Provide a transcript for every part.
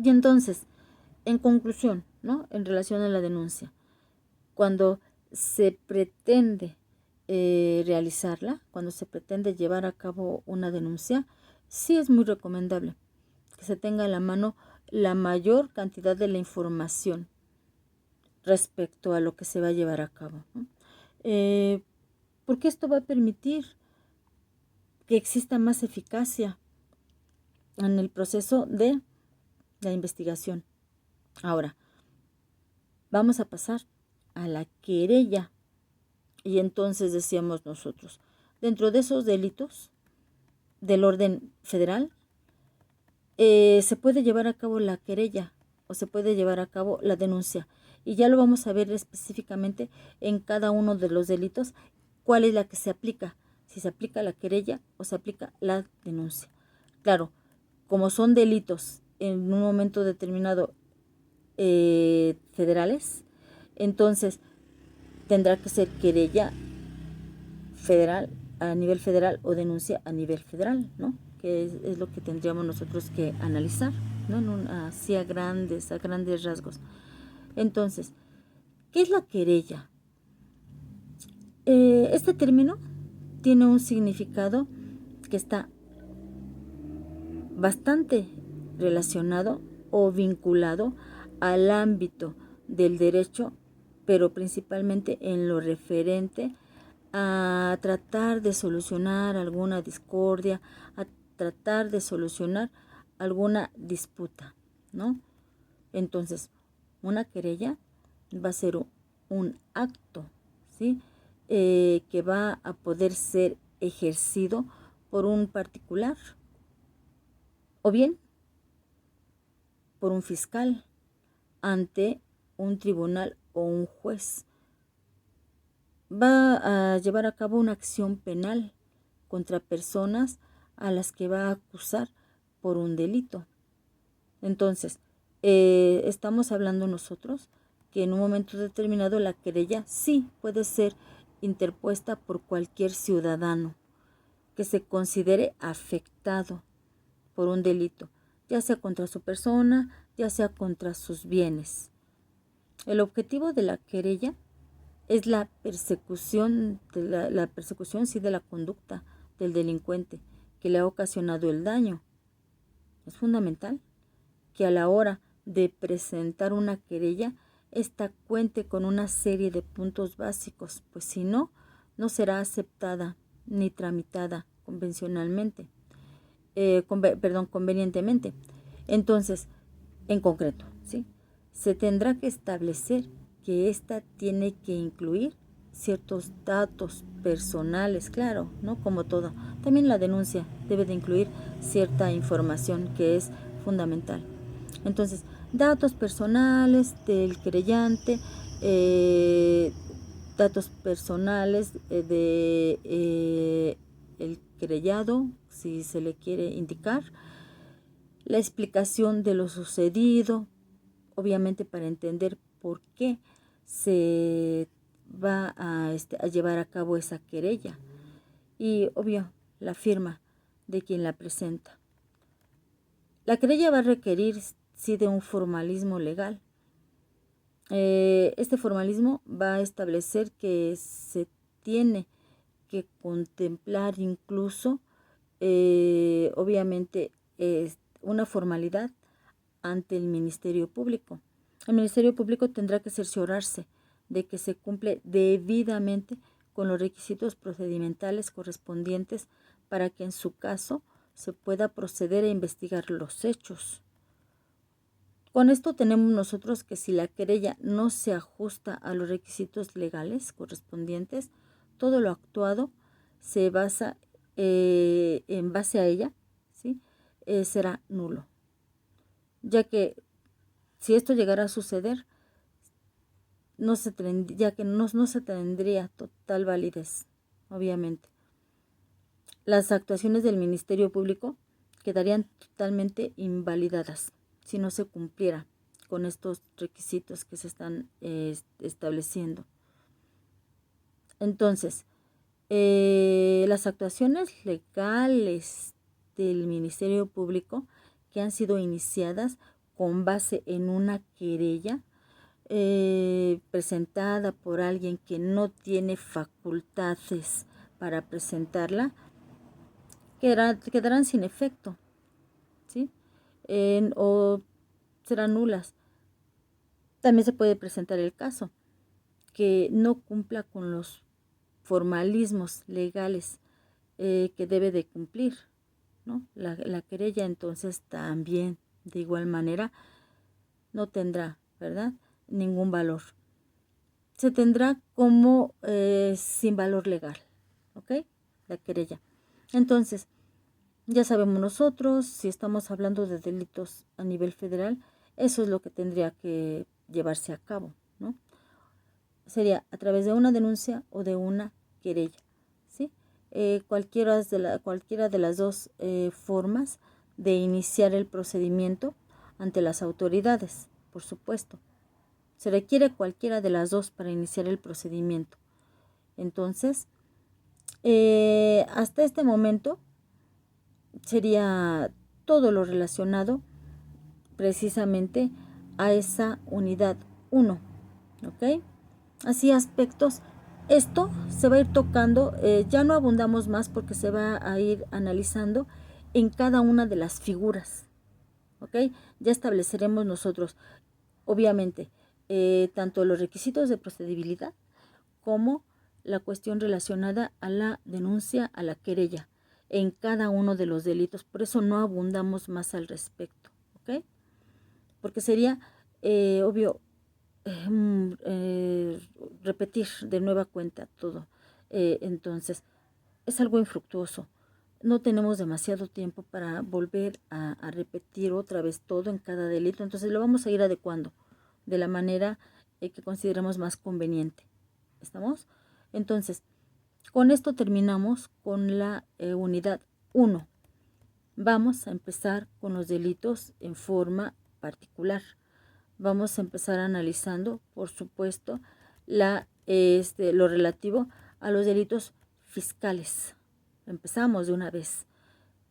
Y entonces, en conclusión, ¿no? En relación a la denuncia, cuando se pretende realizarla, cuando se pretende llevar a cabo una denuncia, sí es muy recomendable que se tenga a la mano la mayor cantidad de la información respecto a lo que se va a llevar a cabo, ¿no? Porque esto va a permitir que exista más eficacia en el proceso de la investigación. Ahora, vamos a pasar a la querella. Y entonces decíamos nosotros, dentro de esos delitos del orden federal, se puede llevar a cabo la querella o se puede llevar a cabo la denuncia. Y ya lo vamos a ver específicamente en cada uno de los delitos, cuál es la que se aplica, si se aplica la querella o se aplica la denuncia. Claro, como son delitos en un momento determinado federales, entonces tendrá que ser querella federal a nivel federal o denuncia a nivel federal, ¿no? Que es lo que tendríamos nosotros que analizar, ¿no? Así a grandes rasgos. Entonces, ¿qué es la querella? Este término tiene un significado que está bastante relacionado o vinculado al ámbito del derecho, pero principalmente en lo referente a tratar de solucionar alguna discordia, a tratar de solucionar alguna disputa, ¿no? Entonces, una querella va a ser un acto, ¿sí? Que va a poder ser ejercido por un particular o bien por un fiscal ante un tribunal o un juez. Va a llevar a cabo una acción penal contra personas a las que va a acusar por un delito. Entonces, estamos hablando nosotros que en un momento determinado la querella sí puede ser interpuesta por cualquier ciudadano que se considere afectado por un delito, ya sea contra su persona, ya sea contra sus bienes. El objetivo de la querella es la persecución, la persecución sí, de la conducta del delincuente que le ha ocasionado el daño. Es fundamental que a la hora de presentar una querella, ésta cuente con una serie de puntos básicos, pues si no, no será aceptada ni tramitada convencionalmente, convenientemente. Entonces, en concreto, ¿sí? Se tendrá que establecer que ésta tiene que incluir ciertos datos personales, claro, ¿no? Como todo. También la denuncia debe de incluir cierta información que es fundamental. Entonces, datos personales del querellante, datos personales de el querellado, si se le quiere indicar, la explicación de lo sucedido, obviamente para entender por qué se va a llevar a cabo esa querella y, obvio, la firma de quien la presenta. La querella va a requerir, sí, de un formalismo legal. Este formalismo va a establecer que se tiene que contemplar incluso, obviamente, una formalidad ante el Ministerio Público. El Ministerio Público tendrá que cerciorarse de que se cumple debidamente con los requisitos procedimentales correspondientes para que en su caso se pueda proceder a investigar los hechos. Con esto tenemos nosotros que si la querella no se ajusta a los requisitos legales correspondientes, todo lo actuado se basa en base a ella, ¿sí? Será nulo, ya que si esto llegara a suceder, ya que no se tendría total validez, obviamente. Las actuaciones del Ministerio Público quedarían totalmente invalidadas si no se cumpliera con estos requisitos que se están estableciendo. Entonces, las actuaciones legales del Ministerio Público que han sido iniciadas con base en una querella presentada por alguien que no tiene facultades para presentarla, quedarán sin efecto, ¿sí? O serán nulas. También se puede presentar el caso que no cumpla con los formalismos legales que debe de cumplir, ¿no? La querella, entonces también de igual manera no tendrá, ¿verdad?, ningún valor. Se tendrá como sin valor legal, ¿ok? La querella. Entonces, ya sabemos nosotros, si estamos hablando de delitos a nivel federal, eso es lo que tendría que llevarse a cabo, ¿no? Sería a través de una denuncia o de una querella, ¿sí? Cualquiera de las dos formas de iniciar el procedimiento ante las autoridades, por supuesto. Se requiere cualquiera de las dos para iniciar el procedimiento. Entonces, hasta este momento sería todo lo relacionado precisamente a esa unidad 1, ¿ok? Así aspectos. Esto se va a ir tocando, ya no abundamos más porque se va a ir analizando en cada una de las figuras, ¿ok? Ya estableceremos nosotros, obviamente, tanto los requisitos de procedibilidad como la cuestión relacionada a la denuncia, a la querella, en cada uno de los delitos. Por eso no abundamos más al respecto, ¿ok? Porque sería obvio repetir de nueva cuenta todo. Entonces, es algo infructuoso. No tenemos demasiado tiempo para volver a repetir otra vez todo en cada delito. Entonces, lo vamos a ir adecuando de la manera que consideremos más conveniente. ¿Estamos? Entonces, con esto terminamos con la unidad 1. Vamos a empezar con los delitos en forma particular. Vamos a empezar analizando, por supuesto, lo relativo a los delitos fiscales. Empezamos de una vez,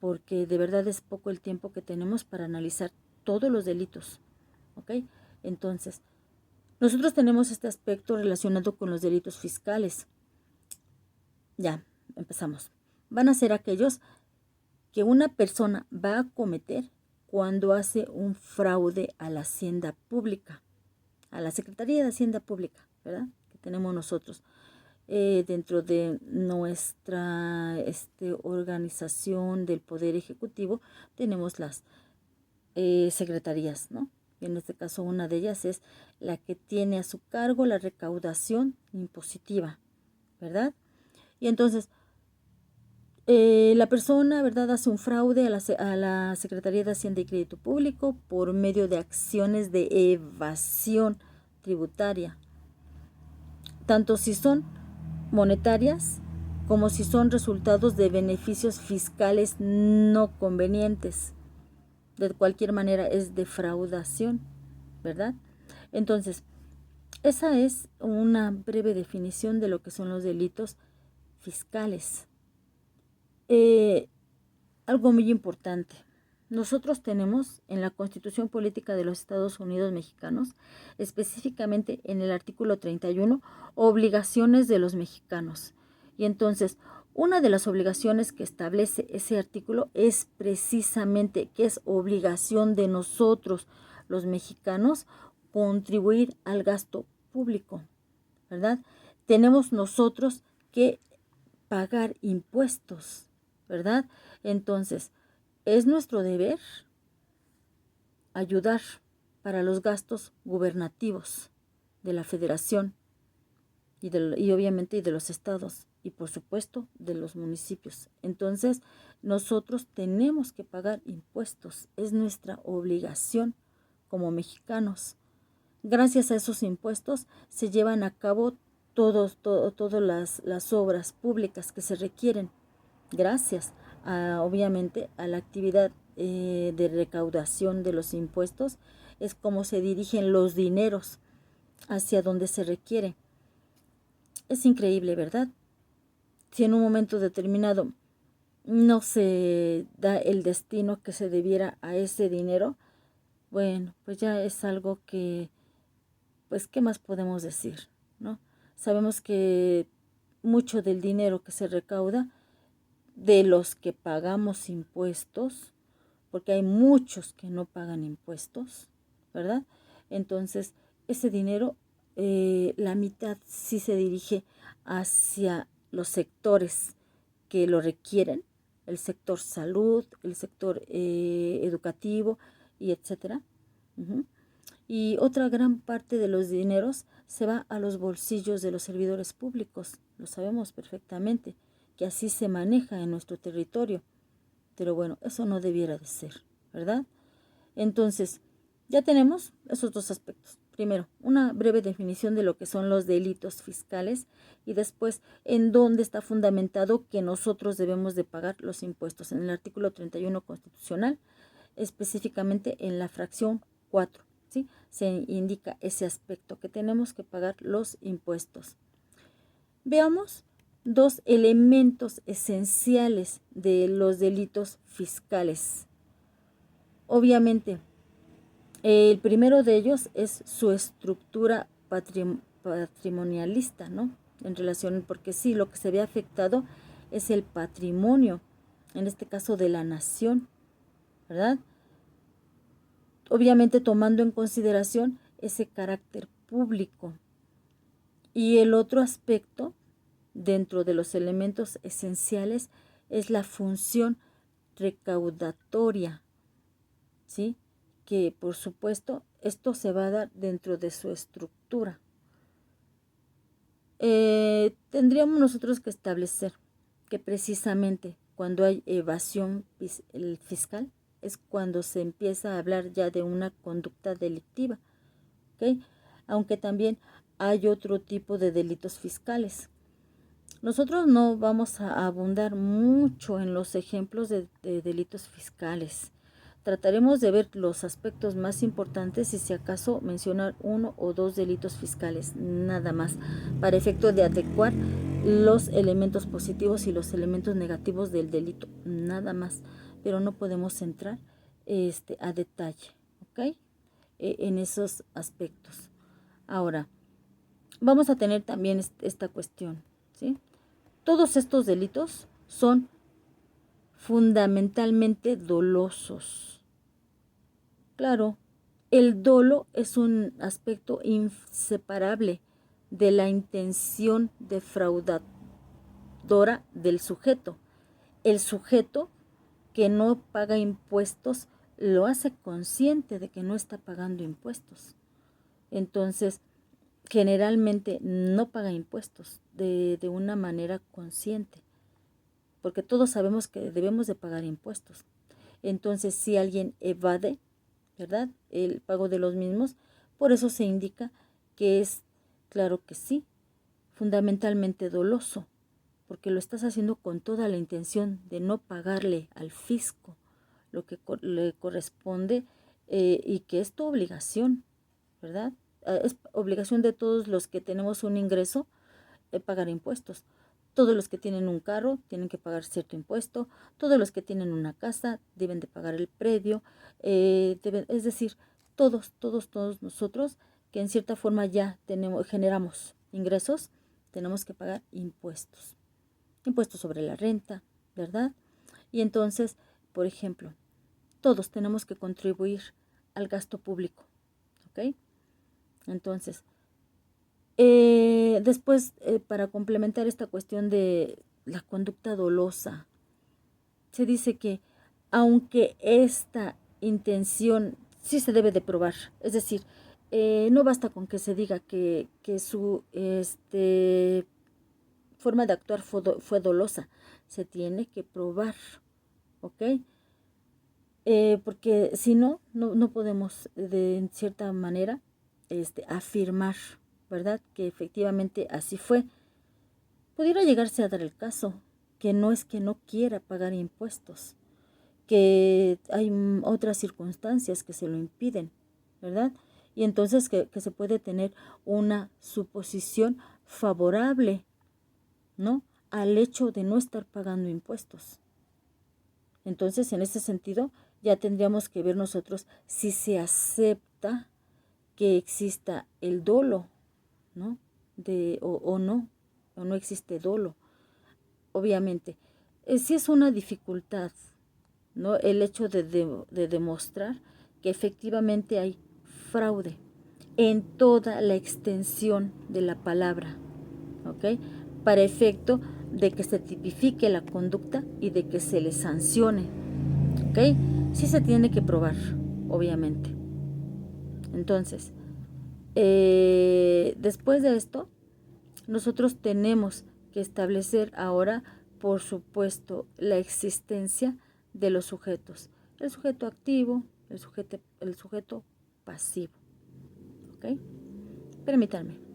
porque de verdad es poco el tiempo que tenemos para analizar todos los delitos, ¿ok? Entonces, nosotros tenemos este aspecto relacionado con los delitos fiscales. Ya, empezamos. Van a ser aquellos que una persona va a cometer cuando hace un fraude a la hacienda pública, a la Secretaría de Hacienda Pública, ¿verdad?, que tenemos nosotros dentro de nuestra organización del Poder Ejecutivo. Tenemos las secretarías, ¿no? Y en este caso una de ellas es la que tiene a su cargo la recaudación impositiva, ¿verdad? Y entonces, la persona, ¿verdad?, hace un fraude a la Secretaría de Hacienda y Crédito Público por medio de acciones de evasión tributaria, tanto si son monetarias como si son resultados de beneficios fiscales no convenientes. De cualquier manera es defraudación, ¿verdad? Entonces, esa es una breve definición de lo que son los delitos fiscales. Algo muy importante. Nosotros tenemos en la Constitución Política de los Estados Unidos Mexicanos, específicamente en el artículo 31, obligaciones de los mexicanos. Y entonces, una de las obligaciones que establece ese artículo es precisamente que es obligación de nosotros, los mexicanos, contribuir al gasto público, ¿verdad? Tenemos nosotros que pagar impuestos, ¿verdad? Entonces, es nuestro deber ayudar para los gastos gubernativos de la Federación y obviamente de los estados y por supuesto de los municipios. Entonces, nosotros tenemos que pagar impuestos, es nuestra obligación como mexicanos. Gracias a esos impuestos se llevan a cabo todas las obras públicas que se requieren. Gracias obviamente a la actividad de recaudación de los impuestos es como se dirigen los dineros hacia donde se requiere. Es increíble, ¿verdad? Si en un momento determinado no se da el destino que se debiera a ese dinero, bueno, pues ya es algo que, pues, ¿qué más podemos decir, no? Sabemos que mucho del dinero que se recauda de los que pagamos impuestos, porque hay muchos que no pagan impuestos, ¿verdad? Entonces, ese dinero, la mitad sí se dirige hacia los sectores que lo requieren, el sector salud, el sector educativo y etcétera. Uh-huh. Y otra gran parte de los dineros se va a los bolsillos de los servidores públicos, lo sabemos perfectamente, que así se maneja en nuestro territorio. Pero bueno, eso no debiera de ser, ¿verdad? Entonces, ya tenemos esos dos aspectos. Primero, una breve definición de lo que son los delitos fiscales y después en dónde está fundamentado que nosotros debemos de pagar los impuestos. En el artículo 31 constitucional, específicamente en la fracción 4, ¿sí? Se indica ese aspecto, que tenemos que pagar los impuestos. Veamos dos elementos esenciales de los delitos fiscales. Obviamente, el primero de ellos es su estructura patrimonialista, ¿no? En relación, porque sí, lo que se ve afectado es el patrimonio, en este caso de la nación, ¿verdad? Obviamente tomando en consideración ese carácter público. Y el otro aspecto, dentro de los elementos esenciales, es la función recaudatoria, ¿sí? Que por supuesto esto se va a dar dentro de su estructura. Tendríamos nosotros que establecer que precisamente cuando hay evasión fiscal es cuando se empieza a hablar ya de una conducta delictiva, ¿ok? Aunque también hay otro tipo de delitos fiscales. Nosotros no vamos a abundar mucho en los ejemplos de delitos fiscales. Trataremos de ver los aspectos más importantes y si acaso mencionar uno o dos delitos fiscales, nada más, para efecto de adecuar los elementos positivos y los elementos negativos del delito, nada más, pero no podemos entrar a detalle, ¿ok? En esos aspectos. Ahora, vamos a tener también esta cuestión, ¿sí? Todos estos delitos son fundamentalmente dolosos. Claro, el dolo es un aspecto inseparable de la intención defraudadora del sujeto. El sujeto que no paga impuestos lo hace consciente de que no está pagando impuestos. Entonces, generalmente no paga impuestos de una manera consciente, porque todos sabemos que debemos de pagar impuestos. Entonces, si alguien evade, ¿verdad?, el pago de los mismos, por eso se indica que es, claro que sí, fundamentalmente doloso, porque lo estás haciendo con toda la intención de no pagarle al fisco lo que le corresponde y que es tu obligación, ¿verdad? Es obligación de todos los que tenemos un ingreso pagar impuestos. Todos los que tienen un carro tienen que pagar cierto impuesto, todos los que tienen una casa deben de pagar el predio, es decir, todos nosotros que en cierta forma ya generamos ingresos, tenemos que pagar impuestos. Impuestos sobre la renta, ¿verdad? Y entonces, por ejemplo, todos tenemos que contribuir al gasto público, ¿ok? Entonces, después, para complementar esta cuestión de la conducta dolosa, se dice que aunque esta intención sí se debe de probar, es decir, no basta con que se diga que su forma de actuar fue dolosa, se tiene que probar, ¿ok? Porque si no, no podemos en cierta manera afirmar, ¿verdad?, que efectivamente así fue. Pudiera llegarse a dar el caso que no es que no quiera pagar impuestos, que hay otras circunstancias que se lo impiden, ¿verdad? Y entonces que se puede tener una suposición favorable, ¿no?, al hecho de no estar pagando impuestos. Entonces, en ese sentido, ya tendríamos que ver nosotros si se acepta que exista el dolo, ¿no? O no, o no existe dolo. Obviamente, sí es una dificultad, ¿no? El hecho de demostrar que efectivamente hay fraude en toda la extensión de la palabra, ¿ok? Para efecto de que se tipifique la conducta y de que se le sancione, ¿ok? Sí se tiene que probar, obviamente. Entonces, después de esto, nosotros tenemos que establecer ahora, por supuesto, la existencia de los sujetos. El sujeto activo, el sujeto pasivo. ¿Ok? Permítanme.